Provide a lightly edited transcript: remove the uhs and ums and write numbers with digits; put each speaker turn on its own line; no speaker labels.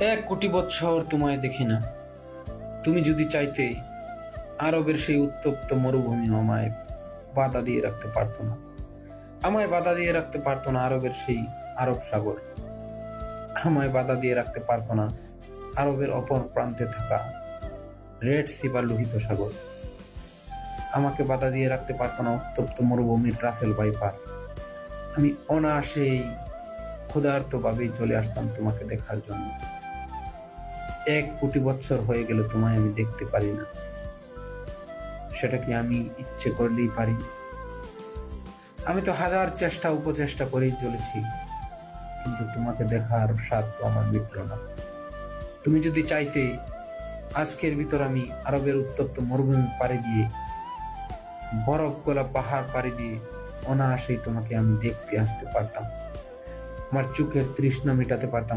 1 কোটি বছর তোমায় দেখি না। তুমি যদি চাইতে, আরবের সেই উত্তপ্ত মরুভূমি আমায় বাধা দিয়ে রাখতে পারতো না। আমায় বাধা দিয়ে রাখতে পারতো না আরবের সেই আরব সাগর। আমায় বাধা দিয়ে রাখতে পারতো না আরবের অপর প্রান্তে থাকা রেড সি বা লোহিত সাগর। আমাকে বাধা দিয়ে রাখতে পারতো না উত্তপ্ত মরুভূমির রাসেল ভাইপার। আমি অনায়াসেই ক্ষুধার্ত ভাবেই চলে আসতাম তোমাকে দেখার জন্য। 1 কোটি বছর হয়ে গেল তোমায় আমি দেখতে পারি না। সেটা কি আমি ইচ্ছে করলেই পারি? আমি তো হাজার চেষ্টা উপচেষ্টা করেই চলেছি, কিন্তু তোমাকে দেখার স্বাদ তো আমার মিটল না। তুমি যদি চাইতে, আজকের ভিতর আমি আরবের উত্তপ্ত মরুভূমি পাড়ি দিয়ে, বরফ গলা পাহাড় পাড়ি দিয়ে অনায়াসেই তোমাকে আমি দেখতে আসতে পারতাম। আমার চোখের তৃষ্ণা মেটাতে পারতাম